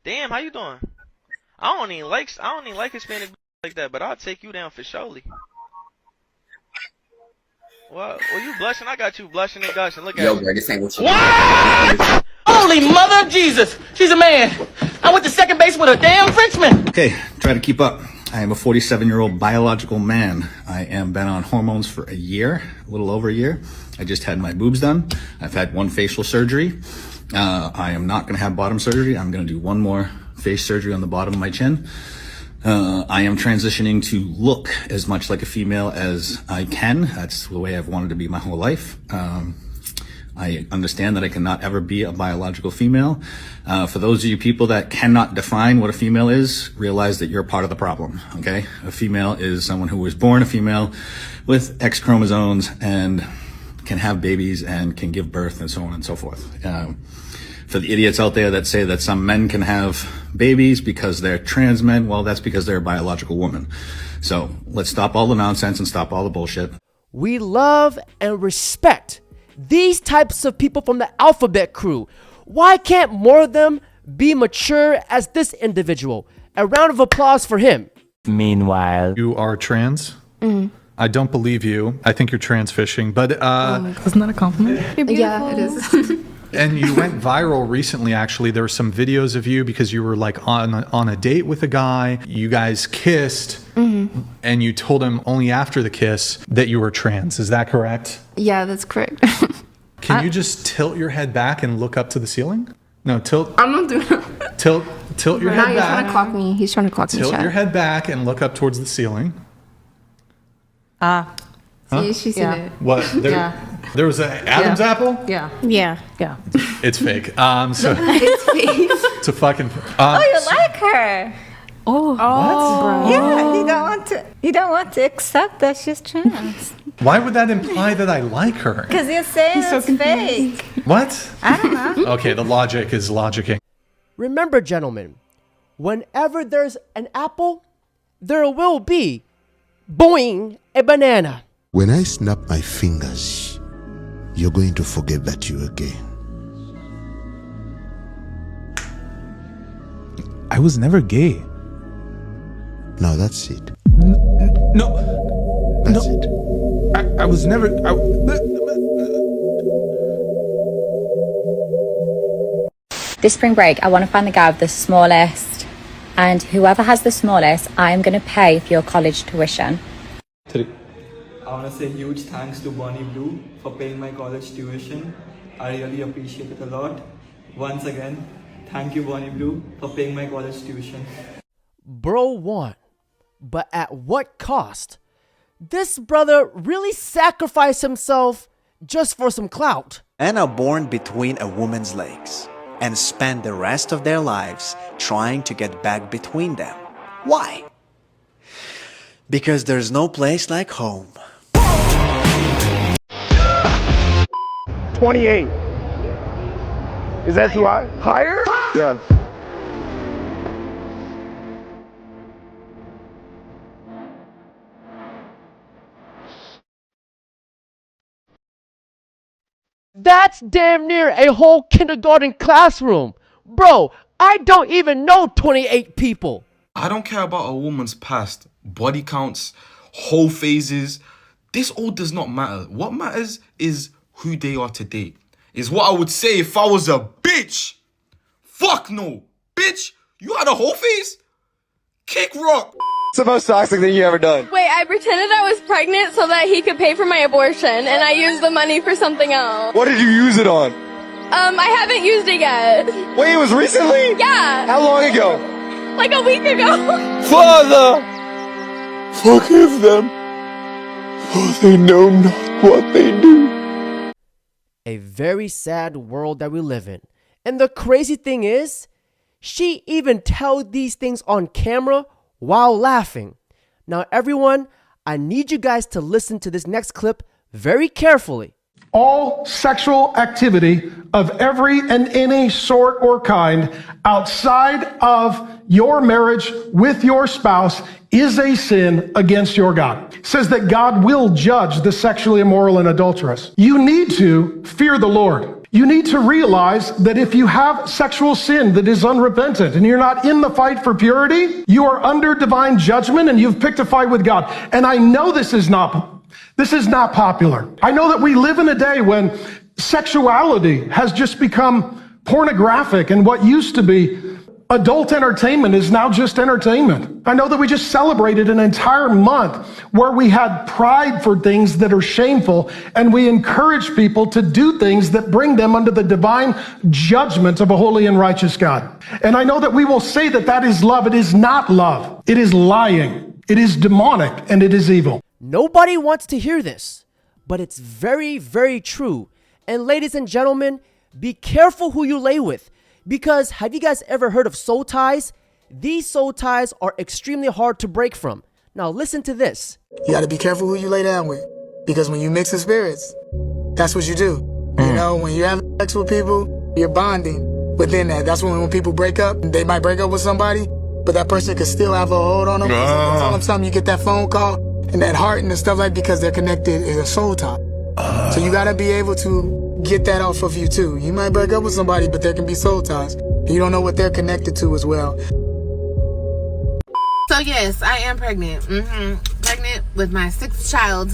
Damn, how you doing? I don't even like Hispanic like that, but I'll take you down for surely. Well, you blushing? I got you blushing and gushing. Look at Yo, you. bro, this ain't what you What? Holy mother of Jesus! She's a man. I went to second base with a damn Frenchman. Okay, try to keep up. I am a 47-year-old biological man. I am been on hormones for a year, a little over a year. I just had my boobs done. I've had one facial surgery. I am not going to have bottom surgery. I'm going to do one more face surgery on the bottom of my chin. I am transitioning to look as much like a female as I can. That's the way I've wanted to be my whole life. I understand that I cannot ever be a biological female. For those of you people that cannot define what a female is, realize that you're part of the problem, okay? A female is someone who was born a female with X chromosomes and can have babies and can give birth and so on and so forth. For the idiots out there that say that some men can have babies because they're trans men, well, that's because they're a biological woman. So let's stop all the nonsense and stop all the bullshit. We love and respect these types of people from the alphabet crew. Why can't more of them be mature as this individual? A round of applause for him. Meanwhile, you are trans? I don't believe you. I think you're trans fishing, but Isn't that a compliment? Yeah, it is. and you went viral recently, actually. There were some videos of you because you were like on a date with a guy. You guys kissed, and you told him only after the kiss that you were trans. Is that correct? Yeah, that's correct. Can you just tilt your head back and look up to the ceiling? No, tilt. I'm not doing that. Tilt your Now head he's trying to back. clock me. He's trying to clock me. Tilt Chat. your head back and look up towards the ceiling. See, she's seen it. What? There was an Adam's apple? Yeah. Yeah. Yeah. It's fake. So It's fake. it's a fucking. Oh, you like her? Oh. Yeah, you don't want to accept that she's trans. Why would that imply that I like her? Because you're saying it's fake. What? I don't know. Okay, the logic is logicking. Remember, gentlemen, whenever there's an apple, there will be, boing, a banana. When I snap my fingers, you're going to forget that you again. I was never gay. Now that's it. No. That's it. I was never. This spring break, I want to find the guy with the smallest. And whoever has the smallest, I am going to pay for your college tuition. I want to say huge thanks to Bonnie Blue for paying my college tuition. I really appreciate it a lot. Once again, thank you, Bonnie Blue, for paying my college tuition. Bro won, but at what cost? This brother really sacrificed himself just for some clout. Men are born between a woman's legs and spend the rest of their lives trying to get back between them. Why? Because there's no place like home. 28. Is that too high? Higher? Yeah. That's damn near a whole kindergarten classroom. Bro, I don't even know 28 people. I don't care about a woman's past, body counts, whole phases. This all does not matter. What matters is who they are today. Is what I would say if I was a bitch. Fuck no. Bitch, you had a whole face? Kick rock. It's the most toxic thing you ever done. Wait, I pretended I was pregnant so that he could pay for my abortion, and I used the money for something else. What did you use it on? I haven't used it yet. Wait, it was recently? Yeah. How long ago? Like a week ago. Father, forgive them, for they know not what they do. A very sad world that we live in. And the crazy thing is, she even tells these things on camera while laughing. Now, everyone, I need you guys to listen to this next clip very carefully. All sexual activity of every and any sort or kind outside of your marriage with your spouse is a sin against your God. It says that God will judge the sexually immoral and adulterous. You need to fear the Lord. You need to realize that if you have sexual sin that is unrepentant and you're not in the fight for purity, you are under divine judgment and you've picked a fight with God. And I know this is not popular. I know that we live in a day when sexuality has just become pornographic, and what used to be adult entertainment is now just entertainment. I know that we just celebrated an entire month where we had pride for things that are shameful, and we encourage people to do things that bring them under the divine judgment of a holy and righteous God. And I know that we will say that that is love. It is not love. It is lying. It is demonic, and it is evil. Nobody wants to hear this, but it's very, very true. And ladies and gentlemen, be careful who you lay with. Because have you guys ever heard of soul ties? These soul ties are extremely hard to break from. Now listen to this. You got to be careful who you lay down with. Because when you mix the spirits, that's what you do. You know, when you're having sex with people, you're bonding within that. That's when people break up, they might break up with somebody, but that person could still have a hold on them. Tell them something, you get that phone call and that heart and the stuff like, because they're connected in a soul tie. So you got to be able to get that off of you too. You might break up with somebody, but there can be soul ties. You don't know what they're connected to as well. So yes, I am pregnant. Pregnant with my 6th child.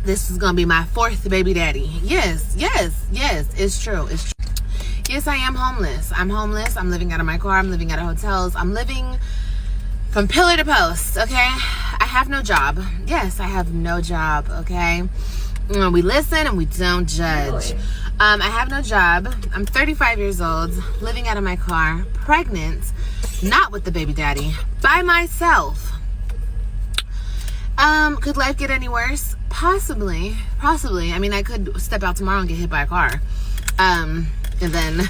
This is gonna be my 4th baby daddy. Yes, it's true. It's true. Yes, I am homeless. I'm homeless. I'm living out of my car. I'm living out of hotels. I'm living from pillar to post, okay? I have no job. Yes, I have no job, okay? We listen and we don't judge. I have no job. I'm 35 years old, living out of my car, pregnant, not with the baby daddy, by myself. Could life get any worse? Possibly. I mean, I could step out tomorrow and get hit by a car. And then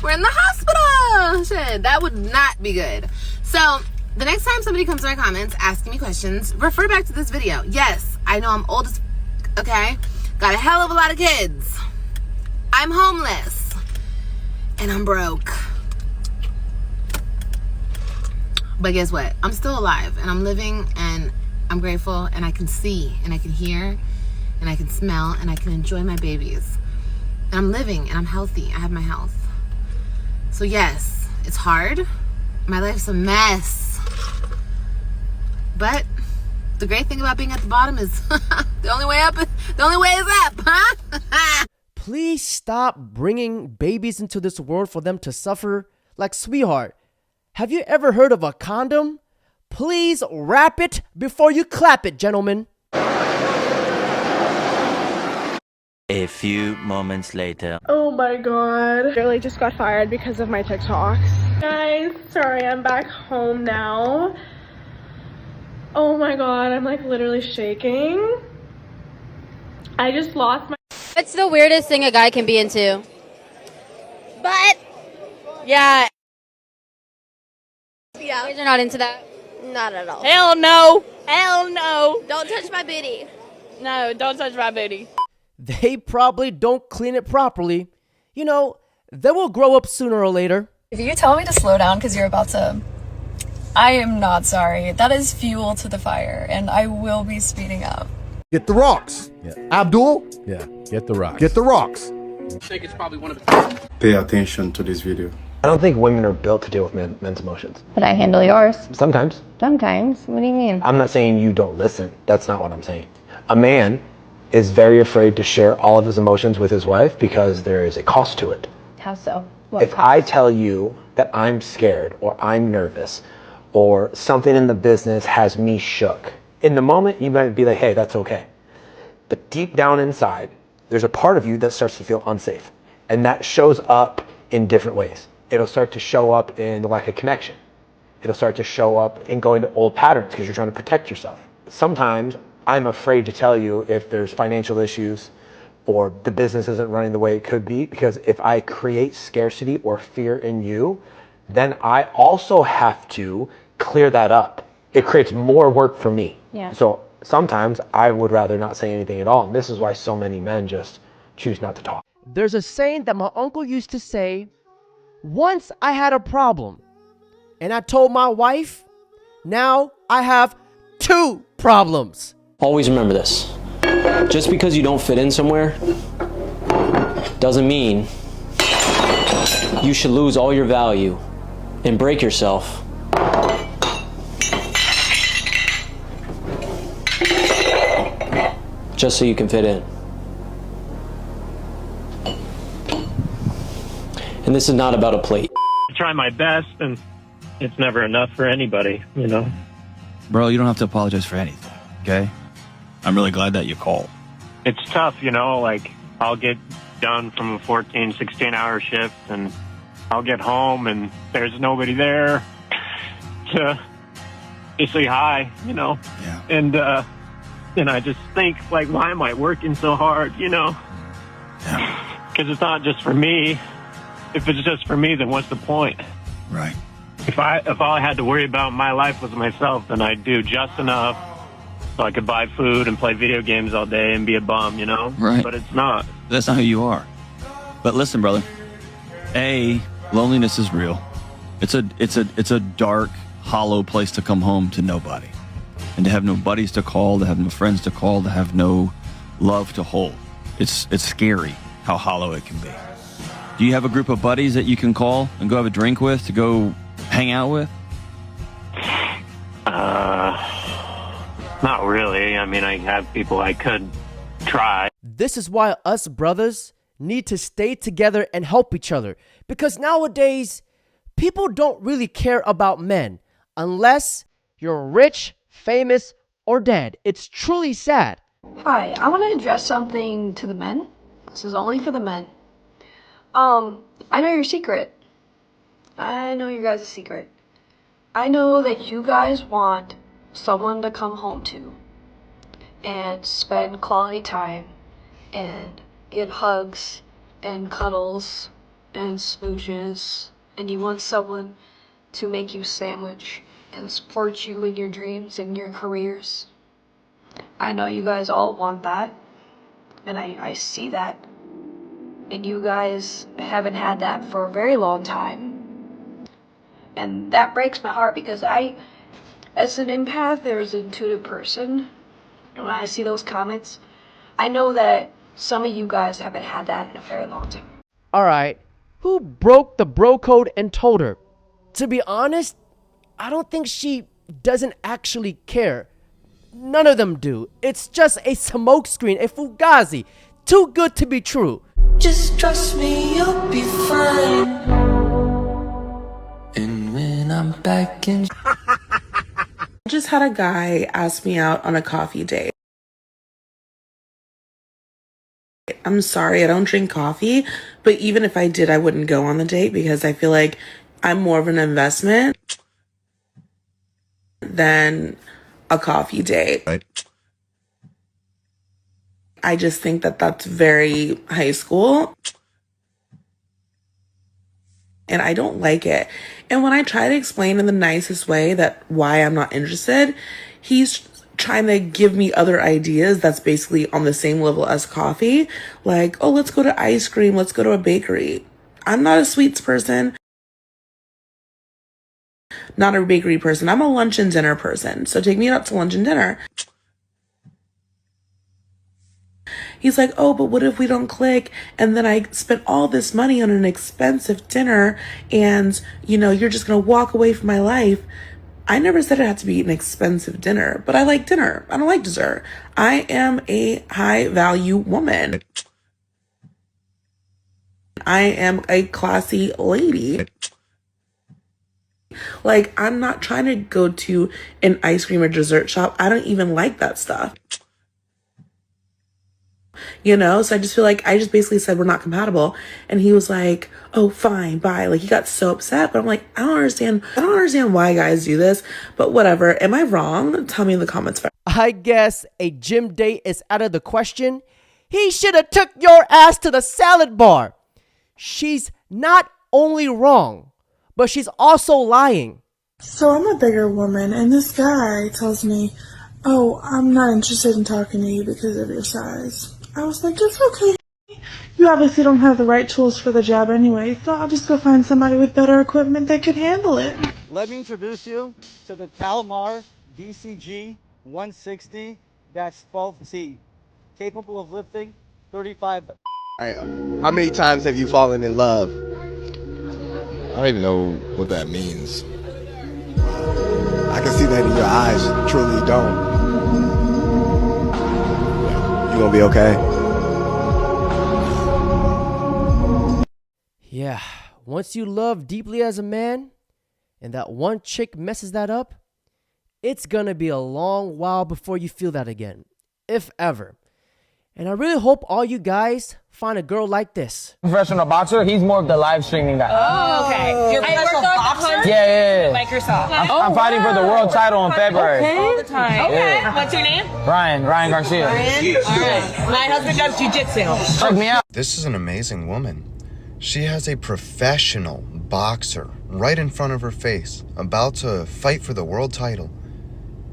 we're in the hospital. Shit, that would not be good. So the next time somebody comes to my comments asking me questions, refer back to this video. Yes, I know I'm old as okay? Got a hell of a lot of kids. I'm homeless. And I'm broke. But guess what? I'm still alive and I'm living and I'm grateful and I can see and I can hear and I can smell and I can enjoy my babies. And I'm living and I'm healthy. I have my health. So yes, it's hard. My life's a mess. But the great thing about being at the bottom is the only way is up, huh? Please stop bringing babies into this world for them to suffer. Like, sweetheart, have you ever heard of a condom? Please wrap it before you clap it, gentlemen. A few moments later. Oh my god. Literally just got fired because of my TikToks. Guys, sorry, I'm back home now. Oh my god, I'm like literally shaking. I just lost my... What's the weirdest thing a guy can be into? But yeah. Yeah. You guys are not into that? Not at all. Hell no. Hell no. Don't touch my booty. No, don't touch my booty. They probably don't clean it properly. You know, they will grow up sooner or later. If you tell me to slow down because you're about to... I am not sorry. That is fuel to the fire, and I will be speeding up. Get the rocks. Yeah. Abdul? Yeah, get the rocks. Get the rocks. I think it's probably one of the... Pay attention to this video. I don't think women are built to deal with men's emotions. But I handle yours. Sometimes. Sometimes. What do you mean? I'm not saying you don't listen. That's not what I'm saying. A man is very afraid to share all of his emotions with his wife because there is a cost to it. How so? What If cost? I tell you that I'm scared or I'm nervous or something in the business has me shook, in the moment you might be like, hey, that's okay. But deep down inside, there's a part of you that starts to feel unsafe. And that shows up in different ways. It'll start to show up in the lack of connection. It'll start to show up in going to old patterns because you're trying to protect yourself. Sometimes I'm afraid to tell you if there's financial issues or the business isn't running the way it could be, because if I create scarcity or fear in you, then I also have to clear that up. It creates more work for me. Yeah. So sometimes I would rather not say anything at all. And this is why so many men just choose not to talk. There's a saying that my uncle used to say, once I had a problem and I told my wife, now I have 2 problems. Always remember this. Just because you don't fit in somewhere doesn't mean you should lose all your value and break yourself just so you can fit in. And this is not about a plate. I try my best, and it's never enough for anybody, you know? Bro, you don't have to apologize for anything, okay? I'm really glad that you called. It's tough, you know, like, I'll get done from a 14, 16-hour shift, and I'll get home, and there's nobody there to say hi, you know? Yeah. And I just think, like, why am I working so hard, you know? Because it's not just for me. If it's just for me, then what's the point? Right. If all I had to worry about in my life was myself, then I'd do just enough so I could buy food and play video games all day and be a bum, you know? Right. But it's not. That's not who you are. But listen, brother. Loneliness is real. It's a dark, hollow place to come home to nobody. And to have no buddies to call, to have no friends to call, to have no love to hold. It's scary how hollow it can be. Do you have a group of buddies that you can call and go have a drink with, to go hang out with? Not really. I mean, I have people I could try. This is why us brothers need to stay together and help each other. Because nowadays, people don't really care about men unless you're rich, famous, or dead. It's truly sad. Hi, I want to address something to the men. This is only for the men. I know your secret. I know your guys' secret. I know that you guys want someone to come home to and spend quality time and get hugs and cuddles and smooches, and you want someone to make you a sandwich and support you in your dreams and your careers. I know you guys all want that, and I see that. And you guys haven't had that for a very long time. And that breaks my heart because as an empath, there's an intuitive person. And when I see those comments, I know that some of you guys haven't had that in a very long time. Alright, who broke the bro code and told her? To be honest, I don't think she doesn't actually care. None of them do. It's just a smokescreen, a fugazi. Too good to be true. Just trust me, you'll be fine. And when I'm back in... I just had a guy ask me out on a coffee date. I'm sorry, I don't drink coffee, but even if I did, I wouldn't go on the date because I feel like I'm more of an investment than a coffee date. Right. I just think that that's very high school. And I don't like it. And when I try to explain in the nicest way that why I'm not interested, he's trying to give me other ideas that's basically on the same level as coffee. Like, oh, let's go to ice cream. Let's go to a bakery. I'm not a sweets person. Not a bakery person. I'm a lunch and dinner person. So take me out to lunch and dinner. He's like, oh, but what if we don't click? And then I spent all this money on an expensive dinner and, you know, you're just going to walk away from my life. I never said it had to be an expensive dinner, but I like dinner. I don't like dessert. I am a high value woman. I am a classy lady. Like, I'm not trying to go to an ice cream or dessert shop. I don't even like that stuff. You know, so I just feel like I just basically said we're not compatible. And he was like, oh, fine, bye. Like, he got so upset. But I'm like, I don't understand why guys do this. But whatever. Am I wrong? Tell me in the comments. I guess a gym date is out of the question. He should have took your ass to the salad bar. She's not only wrong, but she's also lying. So I'm a bigger woman, and this guy tells me, oh, I'm not interested in talking to you because of your size. I was like, it's okay. You obviously don't have the right tools for the job anyway, so I'll just go find somebody with better equipment that can handle it. Let me introduce you to the Palomar DCG 160-12T, capable of lifting 35 How many times have you fallen in love? I don't even know what that means. I can see that in your eyes. You truly don't. You gonna be okay? Yeah, once you love deeply as a man, and that one chick messes that up, it's gonna be a long while before you feel that again, if ever. And I really hope all you guys find a girl like this. Professional boxer, he's more of the live streaming guy. Oh, okay. You're a professional boxer? Yeah. Like yourself. I'm fighting for the world title in February. Okay. All the time. Okay. Yeah. What's your name? Ryan Garcia. Ryan? All right. My husband does jiu-jitsu. Check me out. This is an amazing woman. She has a professional boxer right in front of her face, about to fight for the world title.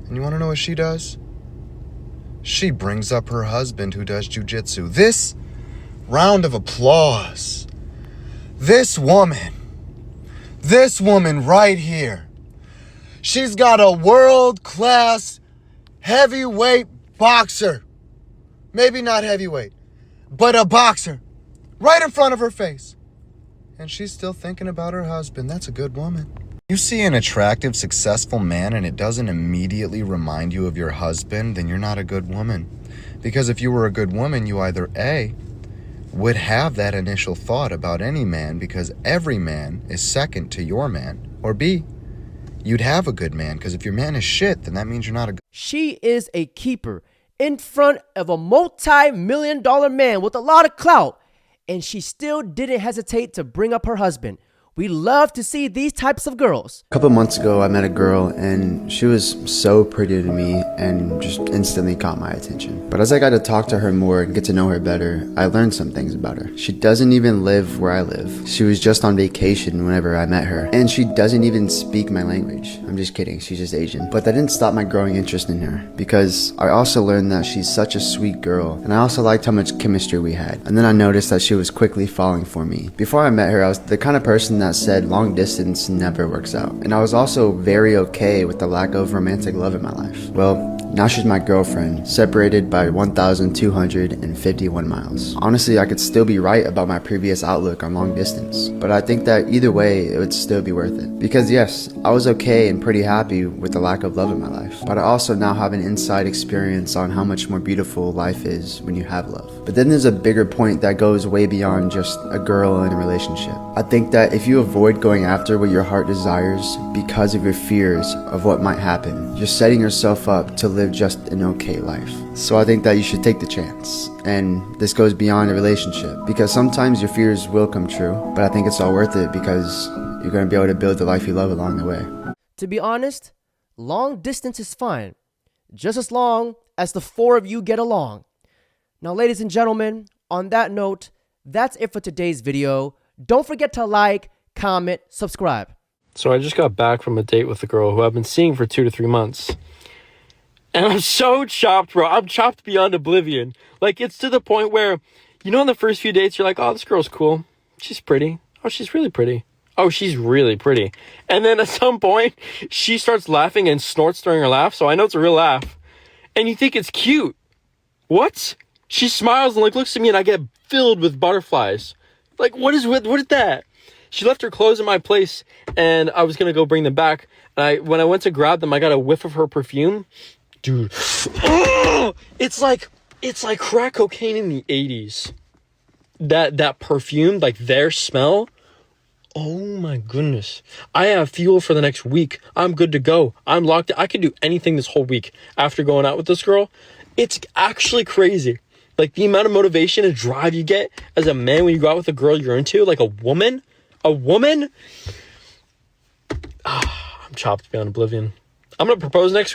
And you want to know what she does? She brings up her husband who does jiu-jitsu. This round of applause. This woman right here. She's got a world-class heavyweight boxer. Maybe not heavyweight, but a boxer right in front of her face. And she's still thinking about her husband. That's a good woman. You see an attractive, successful man and it doesn't immediately remind you of your husband, then you're not a good woman. Because if you were a good woman, you either A, would have that initial thought about any man because every man is second to your man, or B, you'd have a good man because if your man is shit, then that means you're not a good. She is a keeper in front of a multi-million-dollar man with a lot of clout, and she still didn't hesitate to bring up her husband. We love to see these types of girls. A couple months ago, I met a girl and she was so pretty to me and just instantly caught my attention. But as I got to talk to her more and get to know her better, I learned some things about her. She doesn't even live where I live. She was just on vacation whenever I met her. And she doesn't even speak my language. I'm just kidding, she's just Asian. But that didn't stop my growing interest in her because I also learned that she's such a sweet girl. And I also liked how much chemistry we had. And then I noticed that she was quickly falling for me. Before I met her, I was the kind of person that said long distance never works out. And I was also very okay with the lack of romantic love in my life. Well, now she's my girlfriend, separated by 1,251 miles. Honestly, I could still be right about my previous outlook on long distance, but I think that either way, it would still be worth it. Because yes, I was okay and pretty happy with the lack of love in my life, but I also now have an inside experience on how much more beautiful life is when you have love. But then there's a bigger point that goes way beyond just a girl in a relationship. I think that if you avoid going after what your heart desires because of your fears of what might happen, you're setting yourself up to live just an okay life. So I think that you should take the chance. And this goes beyond a relationship because sometimes your fears will come true, but I think it's all worth it because you're going to be able to build the life you love along the way. To be honest, long distance is fine, just as long as the four of you get along. Now, ladies and gentlemen, on that note, that's it for today's video. Don't forget to like, comment, subscribe. So I just got back from a date with a girl who I've been seeing for 2 to 3 months. And I'm so chopped, bro. I'm chopped beyond oblivion. Like, it's to the point where, you know, in the first few dates, you're like, oh, this girl's cool. She's pretty. Oh, she's really pretty. Oh, she's really pretty. And then at some point, she starts laughing and snorts during her laugh. So I know it's a real laugh. And you think it's cute. What? She smiles and like looks at me and I get filled with butterflies. Like, what is that? She left her clothes in my place and I was going to go bring them back. And when I went to grab them, I got a whiff of her perfume. Dude, oh, it's like crack cocaine in the 80s. That perfume, like their smell. Oh my goodness. I have fuel for the next week. I'm good to go. I'm locked in. I can do anything this whole week after going out with this girl. It's actually crazy. Like the amount of motivation and drive you get as a man when you go out with a girl you're into, like a woman. I'm chopped beyond oblivion. I'm going to propose next week.